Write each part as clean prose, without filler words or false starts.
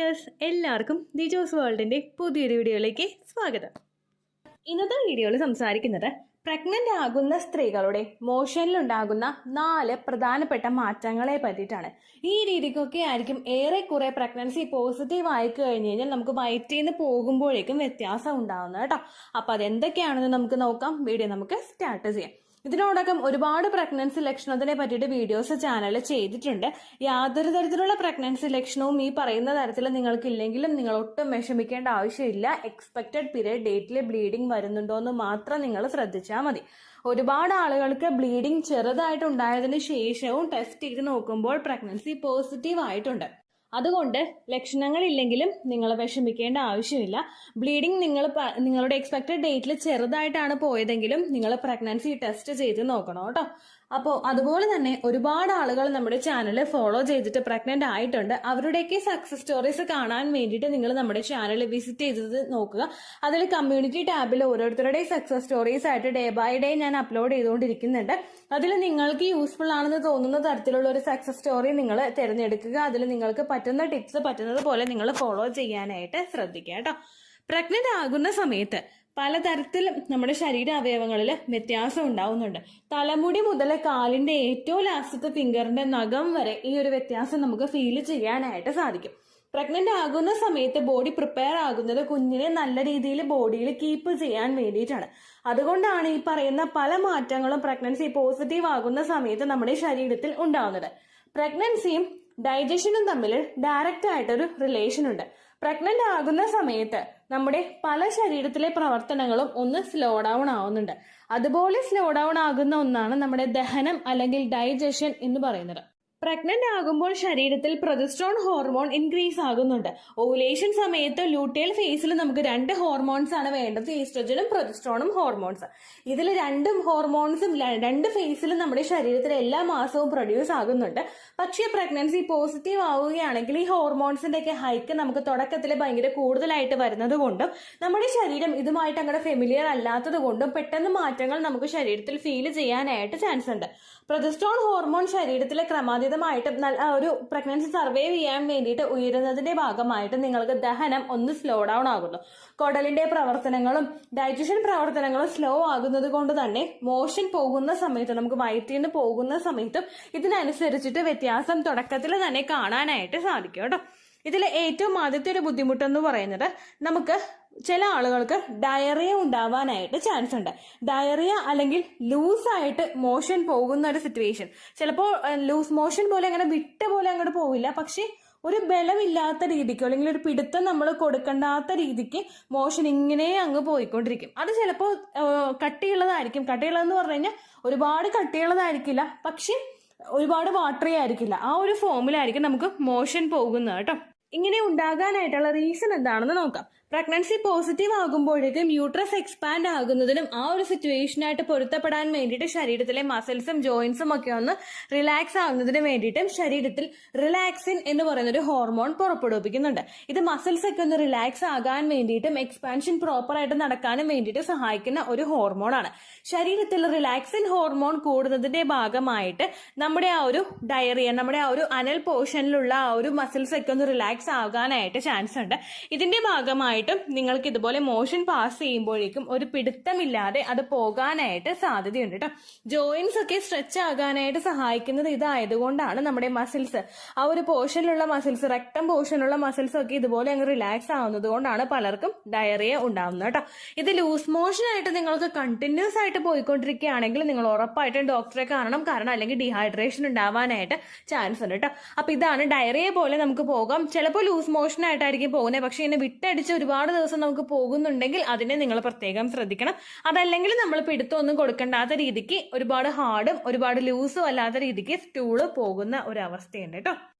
Viewers, എല്ലാവർക്കും ദിജോസ് വേൾഡിന്റെ പുതിയൊരു വീഡിയോയിലേക്ക് സ്വാഗതം. ഇന്നത്തെ വീഡിയോയിൽ സംസാരിക്കുന്നത് പ്രഗ്നന്റ് ആകുന്ന സ്ത്രീകളുടെ മോഷനിലുണ്ടാകുന്ന 4 പ്രധാനപ്പെട്ട മാറ്റങ്ങളെ പറ്റിയിട്ടാണ്. ഈ രീതിക്കൊക്കെ ആയിരിക്കും ഏറെക്കുറെ പ്രഗ്നൻസി പോസിറ്റീവ് ആയി കഴിഞ്ഞ് കഴിഞ്ഞാൽ നമുക്ക് വയറ്റിൽ നിന്ന് പോകുമ്പോഴേക്കും വ്യത്യാസം ഉണ്ടാവുന്നത് കേട്ടോ. അപ്പൊ അതെന്തൊക്കെയാണെന്ന് നമുക്ക് നോക്കാം. വീഡിയോ നമുക്ക് സ്റ്റാർട്ട് ചെയ്യാം. ഇതിനോടകം ഒരുപാട് പ്രഗ്നൻസി ലക്ഷണത്തിനെ പറ്റിയിട്ട് വീഡിയോസ് ചാനലിൽ ചെയ്തിട്ടുണ്ട്. യാതൊരു തരത്തിലുള്ള പ്രഗ്നൻസി ലക്ഷണവും ഈ പറയുന്ന തരത്തിൽ നിങ്ങൾക്കില്ലെങ്കിലും നിങ്ങൾ ഒട്ടും വിഷമിക്കേണ്ട ആവശ്യമില്ല. എക്സ്പെക്റ്റഡ് പീരിയഡ് ഡേറ്റിൽ ബ്ലീഡിംഗ് വരുന്നുണ്ടോ എന്ന് മാത്രം നിങ്ങൾ ശ്രദ്ധിച്ചാൽ മതി. ഒരുപാട് ആളുകൾക്ക് ബ്ലീഡിംഗ് ചെറുതായിട്ടുണ്ടായതിനു ശേഷവും ടെസ്റ്റ് ചെയ്ത് നോക്കുമ്പോൾ പ്രഗ്നൻസി പോസിറ്റീവ് ആയിട്ടുണ്ട്. അതുകൊണ്ട് ലക്ഷണങ്ങളില്ലെങ്കിലും നിങ്ങൾ വിഷമിക്കേണ്ട ആവശ്യമില്ല. ബ്ലീഡിംഗ് നിങ്ങളുടെ എക്സ്പെക്റ്റഡ് ഡേറ്റിൽ ചെറുതായിട്ടാണ് പോയതെങ്കിലും നിങ്ങൾ പ്രഗ്നൻസി ടെസ്റ്റ് ചെയ്ത് നോക്കണം കേട്ടോ. അപ്പോൾ അതുപോലെ തന്നെ ഒരുപാട് ആളുകൾ നമ്മുടെ ചാനൽ ഫോളോ ചെയ്തിട്ട് പ്രഗ്നന്റ് ആയിട്ടുണ്ട്. അവരുടെയൊക്കെ സക്സസ് സ്റ്റോറീസ് കാണാൻ വേണ്ടിയിട്ട് നിങ്ങൾ നമ്മുടെ ചാനൽ വിസിറ്റ് ചെയ്തത് നോക്കുക. അതിൽ കമ്മ്യൂണിറ്റി ടാബിൽ ഓരോരുത്തരുടെ സക്സസ് സ്റ്റോറീസ് ആയിട്ട് ഡേ ബൈ ഡേ ഞാൻ അപ്ലോഡ് ചെയ്തുകൊണ്ടിരിക്കുന്നുണ്ട്. അതിൽ നിങ്ങൾക്ക് യൂസ്ഫുൾ ആണെന്ന് തോന്നുന്ന തരത്തിലുള്ള ഒരു സക്സസ് സ്റ്റോറി നിങ്ങൾ തിരഞ്ഞെടുക്കുക. അതിൽ നിങ്ങൾക്ക് പറ്റുന്ന ടിപ്സ് പറ്റുന്നത് പോലെ നിങ്ങൾ ഫോളോ ചെയ്യാനായിട്ട് ശ്രദ്ധിക്കുക കേട്ടോ. പ്രഗ്നന്റ് ആകുന്ന സമയത്ത് പലതരത്തിൽ നമ്മുടെ ശരീര അവയവങ്ങളിൽ വ്യത്യാസം ഉണ്ടാവുന്നുണ്ട്. തലമുടി മുതൽ കാലിന്റെ ഏറ്റവും ലാസ്റ്റത്തെ ഫിംഗറിന്റെ നഖം വരെ ഈ ഒരു വ്യത്യാസം നമുക്ക് ഫീൽ ചെയ്യാനായിട്ട് സാധിക്കും. പ്രഗ്നന്റ് ആകുന്ന സമയത്ത് ബോഡി പ്രിപ്പയർ ആകുന്നത് കുഞ്ഞിനെ നല്ല രീതിയിൽ ബോഡിയിൽ കീപ്പ് ചെയ്യാൻ വേണ്ടിയിട്ടാണ്. അതുകൊണ്ടാണ് ഈ പറയുന്ന പല മാറ്റങ്ങളും പ്രഗ്നൻസി പോസിറ്റീവ് ആകുന്ന സമയത്ത് നമ്മുടെ ശരീരത്തിൽ ഉണ്ടാവുന്നത്. പ്രഗ്നൻസിയും ഡൈജഷനും തമ്മിൽ ഡയറക്റ്റ് ആയിട്ടൊരു റിലേഷൻ ഉണ്ട്. പ്രഗ്നന്റ് ആകുന്ന സമയത്ത് നമ്മുടെ പല ശരീരത്തിലെ പ്രവർത്തനങ്ങളും ഒന്ന് സ്ലോ ഡൗൺ ആവുന്നുണ്ട്. അതുപോലെ സ്ലോ ഡൗൺ ആകുന്ന ഒന്നാണ് നമ്മുടെ ദഹനം അല്ലെങ്കിൽ ഡൈജഷൻ എന്ന് പറയുന്നത്. പ്രഗ്നന്റ് ആകുമ്പോൾ ശരീരത്തിൽ പ്രൊജസ്ട്രോൺ ഹോർമോൺ ഇൻക്രീസ് ആകുന്നുണ്ട്. ഓവുലേഷൻ സമയത്ത് ലൂട്ടിയൽ ഫേസിൽ നമുക്ക് 2 ഹോർമോൺസ് ആണ് വേണ്ടത്, ഈസ്ട്രജനും പ്രൊജസ്ട്രോണും ഹോർമോൺസ്. ഇതിൽ 2 ഹോർമോൺസും 2 ഫേസിലും നമ്മുടെ ശരീരത്തിൽ എല്ലാ മാസവും പ്രൊഡ്യൂസ് ആകുന്നുണ്ട്. പക്ഷേ പ്രഗ്നൻസി പോസിറ്റീവ് ആവുകയാണെങ്കിൽ ഈ ഹോർമോൺസിന്റെ ഒക്കെ ഹൈക്ക് നമുക്ക് തുടക്കത്തിൽ ഭയങ്കര കൂടുതലായിട്ട് വരുന്നത് കൊണ്ടും നമ്മുടെ ശരീരം ഇതുമായിട്ട് അങ്ങനെ ഫെമിലിയർ അല്ലാത്തത് കൊണ്ടും പെട്ടെന്ന് മാറ്റങ്ങൾ നമുക്ക് ശരീരത്തിൽ ഫീൽ ചെയ്യാനായിട്ട് ചാൻസ് ഉണ്ട്. പ്രൊജസ്ട്രോൺ ഹോർമോൺ ശരീരത്തിലെ ക്രമാതീതമായിട്ട് ഒരു പ്രഗ്നൻസി സർവൈവ് ചെയ്യാൻ വേണ്ടിയിട്ട് ഉയരുന്നതിന്റെ ഭാഗമായിട്ട് നിങ്ങൾക്ക് ദഹനം ഒന്ന് സ്ലോ ഡൗൺ ആകുന്നു. കുടലിന്റെ പ്രവർത്തനങ്ങളും ഡൈജഷൻ പ്രവർത്തനങ്ങളും സ്ലോ ആകുന്നത് കൊണ്ട് തന്നെ മോഷൻ പോകുന്ന സമയത്ത് നമുക്ക് വയറ്റിൽ നിന്ന് പോകുന്ന സമയത്തും ഇതിനനുസരിച്ചിട്ട് വ്യത്യാസം തുടക്കത്തിൽ തന്നെ കാണാനായിട്ട് സാധിക്കും കേട്ടോ. ഇതിൽ ഏറ്റവും ആദ്യത്തെ ഒരു ബുദ്ധിമുട്ടെന്ന് പറയുന്നത് നമുക്ക് ചില ആളുകൾക്ക് ഡയറിയ ഉണ്ടാവാനായിട്ട് ചാൻസ് ഉണ്ട്. ഡയറിയ അല്ലെങ്കിൽ ലൂസായിട്ട് മോഷൻ പോകുന്ന ഒരു സിറ്റുവേഷൻ. ചിലപ്പോൾ ലൂസ് മോഷൻ പോലെ അങ്ങനെ വിട്ട പോലെ അങ്ങോട്ട് പോവില്ല, പക്ഷെ ഒരു ബലമില്ലാത്ത രീതിക്കോ അല്ലെങ്കിൽ ഒരു പിടുത്തം നമ്മൾ കൊടുക്കേണ്ടാത്ത രീതിക്ക് മോഷൻ ഇങ്ങനെ അങ്ങ് പോയിക്കൊണ്ടിരിക്കും. അത് ചിലപ്പോൾ കട്ടിയുള്ളതായിരിക്കും. കട്ടിയുള്ളതെന്ന് പറഞ്ഞു കഴിഞ്ഞാൽ ഒരുപാട് കട്ടിയുള്ളതായിരിക്കില്ല, പക്ഷെ ഒരുപാട് വാട്ടറി ആയിരിക്കില്ല. ആ ഒരു ഫോമിലായിരിക്കും നമുക്ക് മോഷൻ പോകുന്നത് കേട്ടോ. ഇങ്ങനെ ഉണ്ടാകാനായിട്ടുള്ള റീസൺ എന്താണെന്ന് നോക്കാം. പ്രഗ്നൻസി പോസിറ്റീവ് ആകുമ്പോഴേക്കും യൂട്രസ് എക്സ്പാൻഡ് ആകുന്നതിനും ആ ഒരു സിറ്റുവേഷനായിട്ട് പൊരുത്തപ്പെടാൻ വേണ്ടിയിട്ട് ശരീരത്തിലെ മസിൽസും ജോയിന്റ്സും ഒക്കെ ഒന്ന് റിലാക്സ് ആകുന്നതിന് വേണ്ടിയിട്ടും ശരീരത്തിൽ റിലാക്സിൻ എന്ന് പറയുന്ന ഒരു ഹോർമോൺ പുറപ്പെടുവിപ്പിക്കുന്നുണ്ട്. ഇത് മസിൽസ് ഒക്കെ ഒന്ന് റിലാക്സ് ആകാൻ വേണ്ടിയിട്ടും എക്സ്പാൻഷൻ പ്രോപ്പർ ആയിട്ട് നടക്കാനും വേണ്ടിയിട്ട് സഹായിക്കുന്ന ഒരു ഹോർമോണാണ്. ശരീരത്തിൽ റിലാക്സിൻ ഹോർമോൺ കൂടുന്നതിന്റെ ഭാഗമായിട്ട് നമ്മുടെ ആ ഒരു ഡയറിയ, നമ്മുടെ ആ ഒരു അനൽ പോർഷനിലുള്ള ആ ഒരു മസിൽസ് ഒക്കെ ഒന്ന് റിലാക്സ് ആകാനായിട്ട് ചാൻസ് ഉണ്ട്. ഇതിന്റെ ഭാഗമായി നിങ്ങൾക്ക് ഇതുപോലെ മോഷൻ പാസ് ചെയ്യുമ്പോഴേക്കും ഒരു പിടുത്തമില്ലാതെ അത് പോകാനായിട്ട് സാധ്യതയുണ്ട് കേട്ടോ. ജോയിന്റ്സ് ഒക്കെ സ്ട്രെച്ച് ആകാനായിട്ട് സഹായിക്കുന്നത് ഇതായതുകൊണ്ടാണ് നമ്മുടെ മസിൽസ്, ആ ഒരു പോർഷനിലുള്ള മസിൽസ്, റെക്ടം പോർഷനിലുള്ള മസിൽസ് ഒക്കെ ഇതുപോലെ അങ്ങ് റിലാക്സ് ആവുന്നത് കൊണ്ടാണ് പലർക്കും ഡയറിയ ഉണ്ടാവുന്നത് കേട്ടോ. ഇത് ലൂസ് മോഷൻ ആയിട്ട് നിങ്ങൾക്ക് കണ്ടിന്യൂസ് ആയിട്ട് പോയിക്കൊണ്ടിരിക്കുകയാണെങ്കിൽ നിങ്ങൾ ഉറപ്പായിട്ടും ഡോക്ടറെ കാണണം. കാരണം അല്ലെങ്കിൽ ഡീഹൈഡ്രേഷൻ ഉണ്ടാവാനായിട്ട് ചാൻസ് ഉണ്ട് കേട്ടോ. അപ്പൊ ഇതാണ് ഡയറിയ പോലെ നമുക്ക് പോകാം. ചിലപ്പോൾ ലൂസ് മോഷൻ ആയിട്ടായിരിക്കും പോകുന്നത്, പക്ഷെ ഇങ്ങനെ വിട്ടടിച്ച് ഒരുപാട് ദിവസം നമുക്ക് പോകുന്നുണ്ടെങ്കിൽ അതിനെ നിങ്ങൾ പ്രത്യേകം ശ്രദ്ധിക്കണം. അതല്ലെങ്കിൽ നമ്മൾ പിടുത്തമൊന്നും കൊടുക്കേണ്ടാത്ത രീതിക്ക് ഒരുപാട് ഹാർഡും ഒരുപാട് ലൂസും അല്ലാത്ത രീതിക്ക് സ്റ്റൂള് പോകുന്ന ഒരു അവസ്ഥയുണ്ട് കേട്ടോ.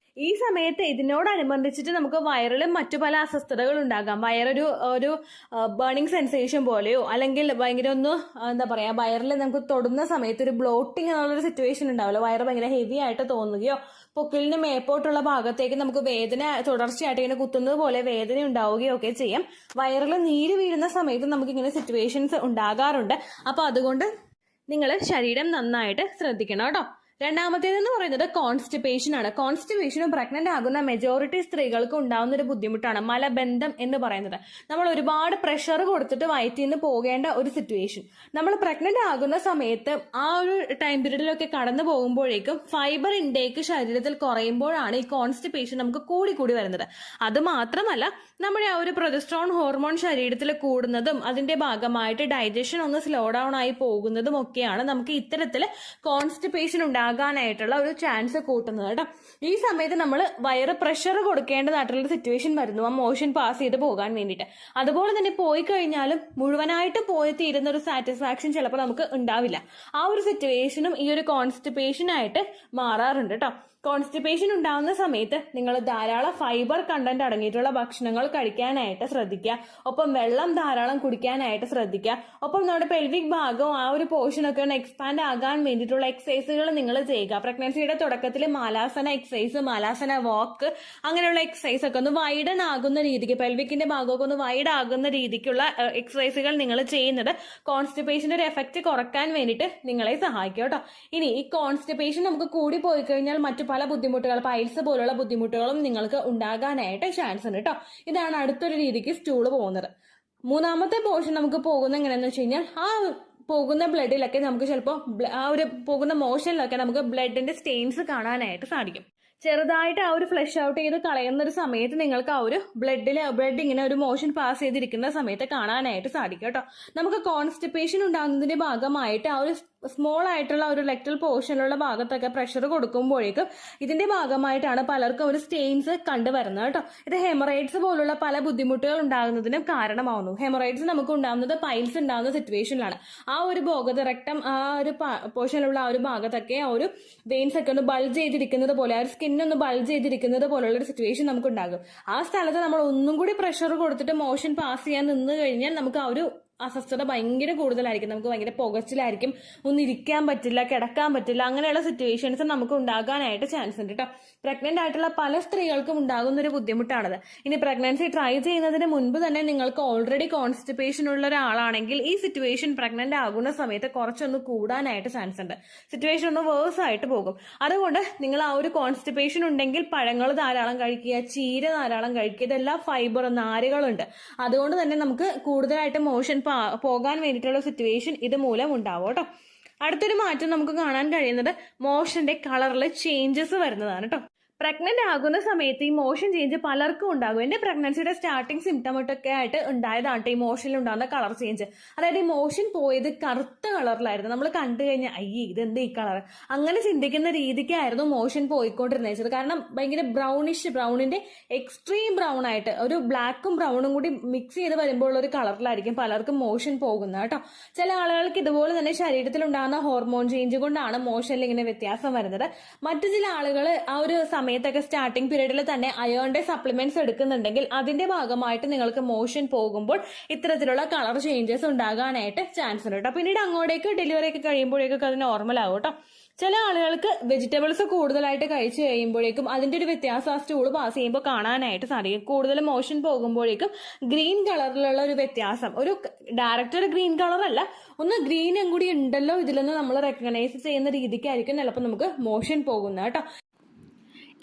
ഈ സമയത്ത് ഇതിനോടനുബന്ധിച്ചിട്ട് നമുക്ക് വയറിലും മറ്റു പല അസ്വസ്ഥതകൾ ഉണ്ടാകാം. വയറൊരു ബേണിംഗ് സെൻസേഷൻ പോലെയോ അല്ലെങ്കിൽ ഭയങ്കര ഒന്ന് എന്താ പറയാ, വയറിൽ നമുക്ക് തൊടുന്ന സമയത്ത് ഒരു ബ്ലോട്ടിങ് എന്നുള്ളൊരു സിറ്റുവേഷൻ ഉണ്ടാവില്ല. വയറ് ഭയങ്കര ഹെവി ആയിട്ട് തോന്നുകയോ പൊക്കിളിന് മേപ്പോട്ടുള്ള ഭാഗത്തേക്ക് നമുക്ക് വേദന തുടർച്ചയായിട്ട് ഇങ്ങനെ കുത്തുന്നത് പോലെ വേദന ഉണ്ടാവുകയോ ഒക്കെ ചെയ്യാം. വയറിൽ നീര് വീഴുന്ന സമയത്ത് നമുക്ക് ഇങ്ങനെ സിറ്റുവേഷൻസ് ഉണ്ടാകാറുണ്ട്. അപ്പൊ അതുകൊണ്ട് നിങ്ങൾ ശരീരം നന്നായിട്ട് ശ്രദ്ധിക്കണം കേട്ടോ. രണ്ടാമത്തേതെന്ന് പറയുന്നത് കോൺസ്റ്റിപ്പേഷൻ ആണ്. കോൺസ്റ്റിപ്പേഷനും പ്രഗ്നന്റ് ആകുന്ന മെജോറിറ്റി സ്ത്രീകൾക്ക് ഉണ്ടാകുന്ന ഒരു ബുദ്ധിമുട്ടാണ് മലബന്ധം എന്ന് പറയുന്നത്. നമ്മൾ ഒരുപാട് പ്രഷർ കൊടുത്തിട്ട് വയറ്റിൽ നിന്ന് പോകേണ്ട ഒരു സിറ്റുവേഷൻ. നമ്മൾ പ്രഗ്നന്റ് ആകുന്ന സമയത്ത് ആ ഒരു ടൈം പീരീഡിലൊക്കെ കടന്നു പോകുമ്പോഴേക്കും ഫൈബർ ഇൻടേക്ക് ശരീരത്തിൽ കുറയുമ്പോഴാണ് ഈ കോൺസ്റ്റിപ്പേഷൻ നമുക്ക് കൂടി വരുന്നത്. അത് മാത്രമല്ല, നമ്മുടെ ആ ഒരു പ്രൊജസ്ട്രോൺ ഹോർമോൺ ശരീരത്തിൽ കൂടുന്നതും അതിന്റെ ഭാഗമായിട്ട് ഡൈജഷൻ ഒന്ന് സ്ലോ ഡൗൺ ആയി പോകുന്നതും ഒക്കെയാണ് നമുക്ക് ഇത്തരത്തിൽ കോൺസ്റ്റിപ്പേഷൻ ഉണ്ടാകാനായിട്ടുള്ള ഒരു ചാൻസ് കൂട്ടുന്നത് കേട്ടോ. ഈ സമയത്ത് നമ്മൾ വയറ് പ്രഷർ കൊടുക്കേണ്ടതായിട്ടുള്ള സിറ്റുവേഷൻ വരുന്നു ആ മോഷൻ പാസ് ചെയ്ത് പോകാൻ വേണ്ടിയിട്ട്. അതുപോലെ തന്നെ പോയി കഴിഞ്ഞാലും മുഴുവനായിട്ട് പോയി തീരുന്ന ഒരു സാറ്റിസ്ഫാക്ഷൻ ചിലപ്പോൾ നമുക്ക് ഉണ്ടാവില്ല. ആ ഒരു സിറ്റുവേഷനും ഈ ഒരു കോൺസ്റ്റിപ്പേഷനായിട്ട് മാറാറുണ്ട് കേട്ടോ. കോൺസ്റ്റിപ്പേഷൻ ഉണ്ടാകുന്ന സമയത്ത് നിങ്ങൾ ധാരാളം ഫൈബർ കണ്ടന്റ് അടങ്ങിയിട്ടുള്ള ഭക്ഷണങ്ങൾ കഴിക്കാനായിട്ട് ശ്രദ്ധിക്കുക. ഒപ്പം വെള്ളം ധാരാളം കുടിക്കാനായിട്ട് ശ്രദ്ധിക്കുക. ഒപ്പം നമ്മുടെ പെൽവിക് ഭാഗവും ആ ഒരു പോർഷനൊക്കെ ഒന്ന് എക്സ്പാൻഡ് ആകാൻ വേണ്ടിയിട്ടുള്ള എക്സസൈസുകൾ നിങ്ങൾ ചെയ്യുക. പ്രഗ്നൻസിയുടെ തുടക്കത്തിൽ മാലാസന എക്സസൈസ്, മാലാസന വാക്ക്, അങ്ങനെയുള്ള എക്സസൈസ് ഒക്കെ ഒന്ന് വൈഡൻ ആകുന്ന രീതിക്ക്, പെൽവിക്കിന്റെ ഭാഗമൊക്കെ ഒന്ന് വൈഡ് ആകുന്ന രീതിക്കുള്ള എക്സസൈസുകൾ നിങ്ങൾ ചെയ്യുന്നത് കോൺസ്റ്റിപ്പേഷന്റെ ഒരു എഫക്റ്റ് കുറക്കാൻ വേണ്ടിയിട്ട് നിങ്ങളെ സഹായിക്കും കേട്ടോ. ഇനി ഈ കോൺസ്റ്റിപ്പേഷൻ നമുക്ക് കൂടി പോയി കഴിഞ്ഞാൽ മറ്റു പല ബുദ്ധിമുട്ടുകൾ, പൈൽസ് പോലുള്ള ബുദ്ധിമുട്ടുകളും നിങ്ങൾക്ക് ഉണ്ടാകാനായിട്ട് ചാൻസ് ഉണ്ട് കേട്ടോ. ഇതാണ് അടുത്തൊരു രീതിക്ക് സ്റ്റൂള് പോകുന്നത്. മൂന്നാമത്തെ പോർഷൻ നമുക്ക് പോകുന്ന എങ്ങനെയാന്ന് വെച്ച് കഴിഞ്ഞാൽ, ആ പോകുന്ന ബ്ലഡിലൊക്കെ നമുക്ക് ചിലപ്പോൾ ആ ഒരു പോകുന്ന മോഷനിലൊക്കെ നമുക്ക് ബ്ലഡിന്റെ സ്റ്റെയിൻസ് കാണാനായിട്ട് സാധിക്കും. ചെറുതായിട്ട് ആ ഒരു ഫ്ലഷ് ഔട്ട് ചെയ്ത് കളയുന്ന ഒരു സമയത്ത് നിങ്ങൾക്ക് ആ ഒരു ബ്ലഡ് ഇങ്ങനെ ഒരു മോഷൻ പാസ് ചെയ്തിരിക്കുന്ന സമയത്ത് കാണാനായിട്ട് സാധിക്കും കേട്ടോ. നമുക്ക് കോൺസ്റ്റിപ്പേഷൻ ഉണ്ടാകുന്നതിന്റെ ഭാഗമായിട്ട് ആ ഒരു സ്മോൾ ആയിട്ടുള്ള ഒരു ലെക്ടൽ പോർഷനിലുള്ള ഭാഗത്തൊക്കെ പ്രഷർ കൊടുക്കുമ്പോഴേക്കും ഇതിന്റെ ഭാഗമായിട്ടാണ് പലർക്കും ഒരു സ്റ്റെയിൻസ് കണ്ടുവരുന്നത് കേട്ടോ. ഇത് ഹെമറൈഡ്സ് പോലുള്ള പല ബുദ്ധിമുട്ടുകൾ ഉണ്ടാകുന്നതിനും കാരണമാവുന്നു. ഹെമറൈഡ്സ് നമുക്ക് ഉണ്ടാകുന്നത് പൈൽസ് ഉണ്ടാകുന്ന സിറ്റുവേഷനിലാണ്. ആ ഒരു ഭാഗത്ത് റെക്ടം ആ ഒരു പോർഷനിലുള്ള ആ ഒരു ഭാഗത്തൊക്കെ ആ ഒരു വെയിൻസ് ഒക്കെ ഒന്ന് ബൾജ് ചെയ്തിരിക്കുന്നത് പോലെ, ആ ഒരു സ്കിന്നൊന്ന് ബൾജ് ചെയ്തിരിക്കുന്നത് പോലുള്ള ഒരു സിറ്റുവേഷൻ നമുക്ക് ഉണ്ടാകും. ആ സ്ഥലത്ത് നമ്മൾ ഒന്നും കൂടി പ്രഷർ കൊടുത്തിട്ട് മോഷൻ പാസ് ചെയ്യാൻ നിന്ന് കഴിഞ്ഞാൽ നമുക്ക് ആ ഒരു അസ്വസ്ഥത ഭയങ്കര കൂടുതലായിരിക്കും. നമുക്ക് ഭയങ്കര പുകച്ചിലായിരിക്കും, ഒന്നും ഇരിക്കാൻ പറ്റില്ല, കിടക്കാൻ പറ്റില്ല, അങ്ങനെയുള്ള സിറ്റുവേഷൻസ് നമുക്ക് ഉണ്ടാകാനായിട്ട് ചാൻസ് ഉണ്ട് കേട്ടോ. പ്രഗ്നന്റ് ആയിട്ടുള്ള പല സ്ത്രീകൾക്കും ഉണ്ടാകുന്ന ഒരു ബുദ്ധിമുട്ടാണത്. ഇനി പ്രഗ്നൻസി ട്രൈ ചെയ്യുന്നതിന് മുൻപ് തന്നെ നിങ്ങൾക്ക് ഓൾറെഡി കോൺസ്റ്റിപ്പേഷൻ ഉള്ള ഒരാളാണെങ്കിൽ ഈ സിറ്റുവേഷൻ പ്രഗ്നന്റ് ആകുന്ന സമയത്ത് കുറച്ചൊന്ന് കൂടാനായിട്ട് ചാൻസ് ഉണ്ട്. സിറ്റുവേഷൻ ഒന്ന് വേഴ്സ് ആയിട്ട് പോകും. അതുകൊണ്ട് നിങ്ങൾ ആ ഒരു കോൺസ്റ്റിപ്പേഷൻ ഉണ്ടെങ്കിൽ പഴങ്ങൾ ധാരാളം കഴിക്കുക, ചീര ധാരാളം കഴിക്കുക, ഇതെല്ലാം ഫൈബർ നാരുകളുണ്ട്. അതുകൊണ്ട് തന്നെ നമുക്ക് കൂടുതലായിട്ട് മോഷൻ പോകാൻ വേണ്ടിയിട്ടുള്ള സിറ്റുവേഷൻ ഇത് മൂലം ഉണ്ടാവും കേട്ടോ. അടുത്തൊരു മാറ്റം നമുക്ക് കാണാൻ കഴിയുന്നത് മോഷന്റെ കളറിൽ ചേഞ്ചസ് വരുന്നതാണ് കേട്ടോ. പ്രഗ്നന്റ് ആകുന്ന സമയത്ത് ഈ മോഷൻ ചേഞ്ച് പലർക്കും ഉണ്ടാകും. എന്റെ പ്രഗ്നൻസിയുടെ സ്റ്റാർട്ടിങ് സിംറ്റമൊക്കെ ആയിട്ട് ഉണ്ടായതാണ് ഈ മോഷനിൽ ഉണ്ടാകുന്ന കളർ ചേഞ്ച്. അതായത് ഈ മോഷൻ പോയത് കറുത്ത കളറിലായിരുന്നു. നമ്മൾ കണ്ടു കഴിഞ്ഞാൽ അയ്യേ ഇതെന്ത് ഈ കളർ, അങ്ങനെ ചിന്തിക്കുന്ന രീതിക്കായിരുന്നു മോഷൻ പോയിക്കൊണ്ടിരുന്നത്. കാരണം ഭയങ്കര ബ്രൗണിന്റെ എക്സ്ട്രീം ബ്രൗൺ ആയിട്ട് ഒരു ബ്ലാക്കും ബ്രൗണും കൂടി മിക്സ് ചെയ്ത് വരുമ്പോൾ ഒരു കളറിലായിരിക്കും പലർക്കും മോഷൻ പോകുന്നത് കേട്ടോ. ചില ആളുകൾക്ക് ഇതുപോലെ തന്നെ ശരീരത്തിൽ ഉണ്ടാകുന്ന ഹോർമോൺ ചേഞ്ച് കൊണ്ടാണ് മോഷനിൽ ഇങ്ങനെ വ്യത്യാസം വരുന്നത്. മറ്റു ചില ആളുകൾ ആ ഒരു സമയത്തൊക്കെ സ്റ്റാർട്ടിംഗ് പീരീഡിൽ തന്നെ അയേണിന്റെ സപ്ലിമെന്റ്സ് എടുക്കുന്നുണ്ടെങ്കിൽ അതിന്റെ ഭാഗമായിട്ട് നിങ്ങൾക്ക് മോഷൻ പോകുമ്പോൾ ഇത്തരത്തിലുള്ള കളർ ചേഞ്ചസ് ഉണ്ടാകാനായിട്ട് ചാൻസ് ഉണ്ട് കേട്ടോ. പിന്നീട് അങ്ങോട്ടേക്ക് ഡെലിവറി ഒക്കെ കഴിയുമ്പോഴേക്കൊക്കെ അത് നോർമൽ ആകും കേട്ടോ. ചില ആളുകൾക്ക് വെജിറ്റബിൾസ് കൂടുതലായിട്ട് കഴിച്ചു കഴിയുമ്പോഴേക്കും അതിന്റെ ഒരു വ്യത്യാസം ആ സ്റ്റൂള് പാസ് ചെയ്യുമ്പോൾ കാണാനായിട്ട് സാധിക്കും. കൂടുതൽ മോഷൻ പോകുമ്പോഴേക്കും ഗ്രീൻ കളറിലുള്ള ഒരു വ്യത്യാസം, ഒരു ഡയറക്റ്റ് ഒരു ഗ്രീൻ കളർ അല്ല, ഒന്ന് ഗ്രീനും കൂടി ഉണ്ടല്ലോ ഇതിലൊന്ന് നമ്മൾ റെക്കഗ്നൈസ് ചെയ്യുന്ന രീതിക്കായിരിക്കും ചിലപ്പോൾ നമുക്ക് മോഷൻ പോകുന്നത് കേട്ടോ.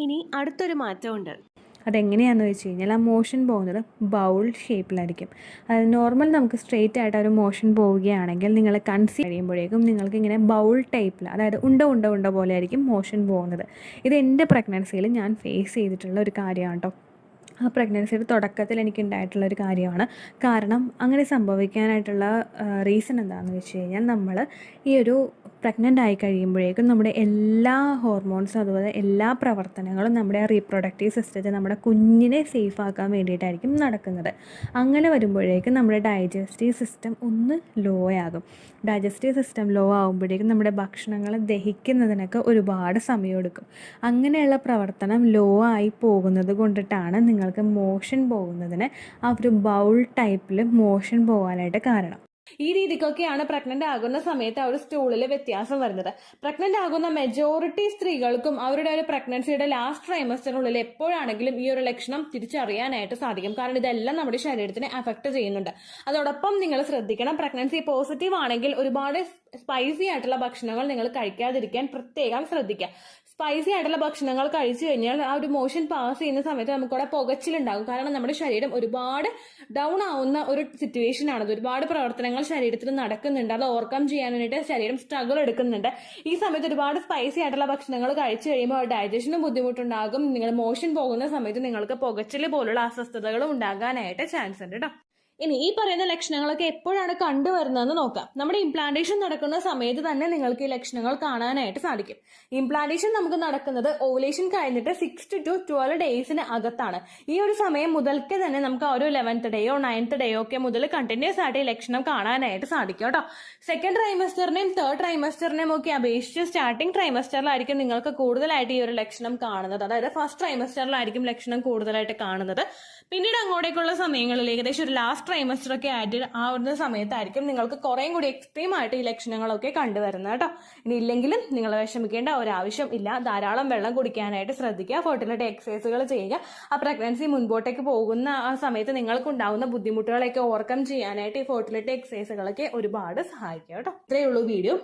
ഇനി അടുത്തൊരു മാറ്റമുണ്ട്. അതെങ്ങനെയാണെന്ന് വെച്ച് കഴിഞ്ഞാൽ ആ മോഷൻ പോകുന്നത് ബൗൾ ഷേപ്പിലായിരിക്കും. അതായത് നോർമൽ നമുക്ക് സ്ട്രെയിറ്റ് ആയിട്ട് ഒരു മോഷൻ പോവുകയാണെങ്കിൽ നിങ്ങൾ കൺസീവ് കഴിയുമ്പോഴേക്കും നിങ്ങൾക്ക് ഇങ്ങനെ ബൗൾ ടൈപ്പിൽ, അതായത് ഉണ്ട പോലെ ആയിരിക്കും മോഷൻ പോകുന്നത്. ഇത് എൻ്റെ പ്രഗ്നൻസിയിൽ ഞാൻ ഫേസ് ചെയ്തിട്ടുള്ള ഒരു കാര്യമാണ് കേട്ടോ. ആ പ്രഗ്നൻസിയുടെ തുടക്കത്തിൽ എനിക്ക് ഉണ്ടായിട്ടുള്ള ഒരു കാര്യമാണ്. കാരണം അങ്ങനെ സംഭവിക്കാനായിട്ടുള്ള റീസൺ എന്താണെന്ന് വെച്ച് കഴിഞ്ഞാൽ നമ്മൾ ഈ ഒരു പ്രഗ്നൻ്റ് ആയി കഴിയുമ്പോഴേക്കും നമ്മുടെ എല്ലാ ഹോർമോൺസും അതുപോലെ എല്ലാ പ്രവർത്തനങ്ങളും നമ്മുടെ റീപ്രൊഡക്റ്റീവ് സിസ്റ്റത്തെ നമ്മുടെ കുഞ്ഞിനെ സേഫ് ആക്കാൻ വേണ്ടിയിട്ടായിരിക്കും നടക്കുന്നത്. അങ്ങനെ വരുമ്പോഴേക്കും നമ്മുടെ ഡൈജസ്റ്റീവ് സിസ്റ്റം ഒന്ന് ലോ ആകും. ഡൈജസ്റ്റീവ് സിസ്റ്റം ലോ ആകുമ്പോഴേക്കും നമ്മുടെ ഭക്ഷണങ്ങൾ ദഹിക്കുന്നതിനൊക്കെ ഒരുപാട് സമയമെടുക്കും. അങ്ങനെയുള്ള പ്രവർത്തനം ലോ ആയി പോകുന്നത് കൊണ്ടിട്ടാണ് നിങ്ങൾക്ക് മോഷൻ പോകുന്നതിന് ആ ഒരു ബൗൾ ടൈപ്പിൽ മോഷൻ പോകാനായിട്ട് കാരണം. ഈ രീതിക്കൊക്കെയാണ് പ്രഗ്നന്റ് ആകുന്ന സമയത്ത് ആ ഒരു സ്റ്റൂളിൽ വ്യത്യാസം വരുന്നത്. പ്രഗ്നന്റ് ആകുന്ന മെജോറിറ്റി സ്ത്രീകൾക്കും അവരുടെ ഒരു പ്രഗ്നൻസിയുടെ ലാസ്റ്റ് ട്രൈമസ്റ്ററിനുള്ളിൽ എപ്പോഴാണെങ്കിലും ഈ ഒരു ലക്ഷണം തിരിച്ചറിയാനായിട്ട് സാധിക്കും. കാരണം ഇതെല്ലാം നമ്മുടെ ശരീരത്തിനെ അഫക്ട് ചെയ്യുന്നുണ്ട്. അതോടൊപ്പം നിങ്ങൾ ശ്രദ്ധിക്കണം, പ്രഗ്നൻസി പോസിറ്റീവ് ആണെങ്കിൽ ഒരുപാട് സ്പൈസി ആയിട്ടുള്ള ഭക്ഷണങ്ങൾ നിങ്ങൾ കഴിക്കാതിരിക്കാൻ പ്രത്യേകം ശ്രദ്ധിക്കുക. സ്പൈസി ആയിട്ടുള്ള ഭക്ഷണങ്ങൾ കഴിച്ചു കഴിഞ്ഞാൽ ആ ഒരു മോഷൻ പാസ് ചെയ്യുന്ന സമയത്ത് നമുക്കവിടെ പുകച്ചിലുണ്ടാകും. കാരണം നമ്മുടെ ശരീരം ഒരുപാട് ഡൗൺ ആവുന്ന ഒരു സിറ്റുവേഷൻ ആണത്. ഒരുപാട് പ്രവർത്തനങ്ങൾ ശരീരത്തിൽ നടക്കുന്നുണ്ട്. അത് ഓവർകം ചെയ്യാനായിട്ട് ശരീരം സ്ട്രഗിൾ എടുക്കുന്നുണ്ട്. ഈ സമയത്ത് ഒരുപാട് സ്പൈസി ആയിട്ടുള്ള ഭക്ഷണങ്ങൾ കഴിച്ചു കഴിയുമ്പോൾ ഡൈജഷനും ബുദ്ധിമുട്ടുണ്ടാകും. നിങ്ങൾ മോഷൻ പോകുന്ന സമയത്ത് നിങ്ങൾക്ക് പുകച്ചിൽ പോലുള്ള അസ്വസ്ഥതകളും ഉണ്ടാകാനായിട്ട് ചാൻസ് ഉണ്ട് കേട്ടോ. ഇനി ഈ പറയുന്ന ലക്ഷണങ്ങളൊക്കെ എപ്പോഴാണ് കണ്ടുവരുന്നതെന്ന് നോക്കാം. നമ്മുടെ ഇംപ്ലാന്റേഷൻ നടക്കുന്ന സമയത്ത് തന്നെ നിങ്ങൾക്ക് ഈ ലക്ഷണങ്ങൾ കാണാനായിട്ട് സാധിക്കും. ഇംപ്ലാന്റേഷൻ നമുക്ക് നടക്കുന്നത് ഓവുലേഷൻ കഴിഞ്ഞിട്ട് 6 to 12 ഡേയ്സിന് അകത്താണ്. ഈ ഒരു സമയം മുതൽക്ക് തന്നെ നമുക്ക് ആ ഒരു 11th ഡേയോ 9th ഡേയോ ഒക്കെ മുതൽ കണ്ടിന്യൂസ് ആയിട്ട് ഈ ലക്ഷണം കാണാനായിട്ട് സാധിക്കും കേട്ടോ. സെക്കൻഡ് ട്രൈമസ്റ്ററിനെയും തേർഡ് ട്രൈമസ്റ്ററിനെയും ഒക്കെ അപേക്ഷിച്ച് സ്റ്റാർട്ടിംഗ് ട്രൈമസ്റ്ററിലായിരിക്കും നിങ്ങൾക്ക് കൂടുതലായിട്ട് ഈ ഒരു ലക്ഷണം കാണുന്നത്. അതായത് ഫസ്റ്റ് ട്രൈമസ്റ്ററിലായിരിക്കും ലക്ഷണം കൂടുതലായിട്ട് കാണുന്നത്. പിന്നീട് അങ്ങോട്ടേക്കുള്ള സമയങ്ങളിൽ ഏകദേശം ഒരു ലാസ്റ്റ് ട്രൈമസ്റ്റർ ഒക്കെ ആയിട്ട് ആവുന്ന സമയത്തായിരിക്കും നിങ്ങൾക്ക് കുറേയും കൂടി എക്സ്ട്രീം ആയിട്ട് ഈ ലക്ഷണങ്ങളൊക്കെ കണ്ടുവരുന്നത് കേട്ടോ. ഇനി ഇല്ലെങ്കിലും നിങ്ങൾ വിഷമിക്കേണ്ട ഒരാവശ്യം ഇല്ല. ധാരാളം വെള്ളം കുടിക്കാനായിട്ട് ശ്രദ്ധിക്കുക. ഫെർട്ടിലിറ്റി എക്സസൈസുകൾ ചെയ്യുക. ആ പ്രഗ്നൻസി മുൻപോട്ടേക്ക് പോകുന്ന ആ സമയത്ത് നിങ്ങൾക്ക് ഉണ്ടാകുന്ന ബുദ്ധിമുട്ടുകളൊക്കെ ഓവർകം ചെയ്യാനായിട്ട് ഈ ഫെർട്ടിലിറ്റി എക്സസൈസുകളൊക്കെ ഒരുപാട് സഹായിക്കുക കേട്ടോ. ഇത്രയേ ഉള്ളൂ വീഡിയോ.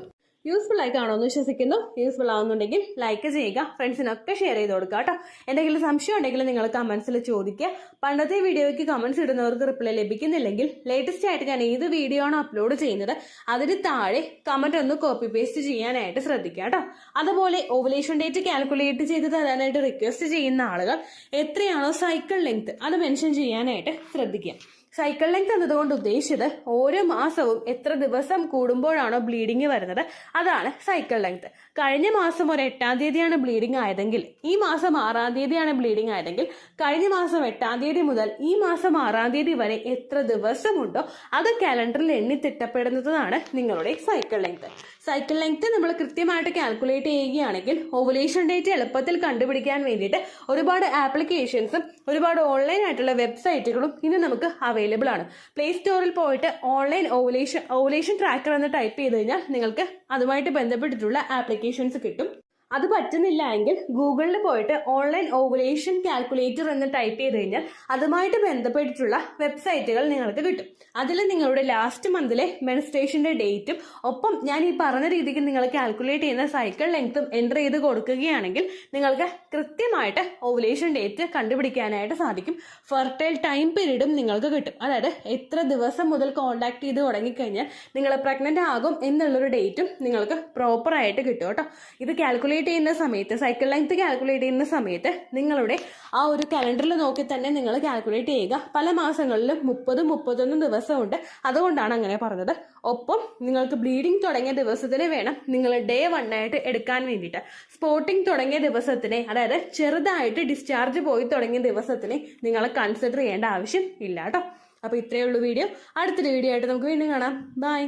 യൂസ്ഫുൾ ആയി കാണുമെന്ന് വിശ്വസിക്കുന്നു. യൂസ്ഫുൾ ആവുന്നുണ്ടെങ്കിൽ ലൈക്ക് ചെയ്യുക, ഫ്രണ്ട്സിനൊക്കെ ഷെയർ ചെയ്ത് കൊടുക്കുക കേട്ടോ. എന്തെങ്കിലും സംശയം ഉണ്ടെങ്കിൽ നിങ്ങൾ കമന്റ്സിൽ ചോദിക്കുക. പണ്ടത്തെ വീഡിയോയ്ക്ക് കമന്റ്സ് ഇടുന്നവർക്ക് റിപ്ലൈ ലഭിക്കുന്നില്ലെങ്കിൽ ലേറ്റസ്റ്റ് ആയിട്ട് ഞാൻ ഏത് വീഡിയോ ആണ് അപ്ലോഡ് ചെയ്യുന്നത് അതിന് താഴെ കമന്റ് ഒന്ന് കോപ്പി പേസ്റ്റ് ചെയ്യാനായിട്ട് ശ്രദ്ധിക്കുക കേട്ടോ. അതുപോലെ ഓവുലേഷൻ ഡേറ്റ് കാൽക്കുലേറ്റ് ചെയ്ത് തരാനായിട്ട് റിക്വസ്റ്റ് ചെയ്യുന്ന ആളുകൾ എത്രയാണോ സൈക്കിൾ ലെങ്ത് അത് മെൻഷൻ ചെയ്യാനായിട്ട് ശ്രദ്ധിക്കുക. സൈക്കിൾ ലെങ്ത് എന്നതുകൊണ്ട് ഉദ്ദേശിച്ചത് ഓരോ മാസവും എത്ര ദിവസം കൂടുമ്പോഴാണോ ബ്ലീഡിങ് വരുന്നത് അതാണ് സൈക്കിൾ ലെങ്ത്. കഴിഞ്ഞ മാസം ഒരു 8-ാം തീയതിയാണ് ബ്ലീഡിങ് ആയതെങ്കിൽ ഈ മാസം 6-ാം തീയതിയാണ് ബ്ലീഡിങ് ആയതെങ്കിൽ കഴിഞ്ഞ മാസം 8-ാം തീയതി മുതൽ ഈ മാസം 6-ാം തീയതി വരെ എത്ര ദിവസമുണ്ടോ അത് കാലണ്ടറിൽ എണ്ണി തിട്ടപ്പെടുന്നതാണ് നിങ്ങളുടെ സൈക്കിൾ ലെങ്ത്. സൈക്കിൾ ലെങ്ത് നമ്മൾ കൃത്യമായിട്ട് കാൽക്കുലേറ്റ് ചെയ്യുകയാണെങ്കിൽ ഓവുലേഷൻ ഡേറ്റ് എളുപ്പത്തിൽ കണ്ടുപിടിക്കാൻ വേണ്ടിയിട്ട് ഒരുപാട് ആപ്ലിക്കേഷൻസും ഒരുപാട് ഓൺലൈൻ ആയിട്ടുള്ള വെബ്സൈറ്റുകളും ഇന്ന് നമുക്ക് അവൈലബിൾ ആണ്. പ്ലേ സ്റ്റോറിൽ പോയിട്ട് ഓൺലൈൻ ഓവുലേഷൻ ട്രാക്കർ എന്ന് ടൈപ്പ് ചെയ്ത് കഴിഞ്ഞാൽ നിങ്ങൾക്ക് അതുമായിട്ട് ബന്ധപ്പെട്ടിട്ടുള്ള ആപ്ലിക്കേഷൻസ് കിട്ടും. അത് പറ്റുന്നില്ല എങ്കിൽ ഗൂഗിളിൽ പോയിട്ട് ഓൺലൈൻ ഓവുലേഷൻ കാൽക്കുലേറ്റർ എന്ന് ടൈപ്പ് ചെയ്ത് കഴിഞ്ഞാൽ അതുമായിട്ട് ബന്ധപ്പെട്ടിട്ടുള്ള വെബ്സൈറ്റുകൾ നിങ്ങൾക്ക് കിട്ടും. അതിൽ നിങ്ങളുടെ ലാസ്റ്റ് മന്തിലെ മെൻസ്ട്രേഷന്റെ ഡേറ്റും ഒപ്പം ഞാൻ ഈ പറഞ്ഞ രീതിക്ക് നിങ്ങൾ കാൽക്കുലേറ്റ് ചെയ്യുന്ന സൈക്കിൾ ലെങ്ത്തും എൻ്റർ ചെയ്ത് കൊടുക്കുകയാണെങ്കിൽ നിങ്ങൾക്ക് കൃത്യമായിട്ട് ഓവുലേഷൻ ഡേറ്റ് കണ്ടുപിടിക്കാനായിട്ട് സാധിക്കും. ഫെർട്ടൈൽ ടൈം പീരീഡും നിങ്ങൾക്ക് കിട്ടും. അതായത് എത്ര ദിവസം മുതൽ കോൺടാക്ട് ചെയ്ത് തുടങ്ങിക്കഴിഞ്ഞാൽ നിങ്ങൾ പ്രഗ്നന്റ് ആകും എന്നുള്ളൊരു ഡേറ്റും നിങ്ങൾക്ക് പ്രോപ്പറായിട്ട് കിട്ടും കേട്ടോ. ഇത് കാൽക്കുലേറ്റ് ചെയ്യുന്ന സമയത്ത് സൈക്കിൾ ലെങ്ത് കാൽക്കുലേറ്റ് ചെയ്യുന്ന സമയത്ത് നിങ്ങളുടെ ആ ഒരു കലണ്ടറിൽ നോക്കി തന്നെ നിങ്ങൾ കാൽക്കുലേറ്റ് ചെയ്യുക. പല മാസങ്ങളിലും 30-31 ദിവസമുണ്ട്. അതുകൊണ്ടാണ് അങ്ങനെ പറഞ്ഞത്. ഒപ്പം നിങ്ങൾക്ക് ബ്ലീഡിങ് തുടങ്ങിയ ദിവസത്തിന് വേണം നിങ്ങൾ ഡേ 1 ആയിട്ട് എടുക്കാൻ വേണ്ടിയിട്ട്. സ്പോട്ടിങ് തുടങ്ങിയ ദിവസത്തിനെ അതായത് ചെറുതായിട്ട് ഡിസ്ചാർജ് പോയി തുടങ്ങിയ ദിവസത്തിനെ നിങ്ങൾ കൺസിഡർ ചെയ്യേണ്ട ആവശ്യം ഇല്ല കേട്ടോ. അപ്പോൾ ഇത്രയേ ഉള്ളൂ വീഡിയോ. അടുത്തൊരു വീഡിയോ ആയിട്ട് നമുക്ക് വീണ്ടും കാണാം. ബൈ.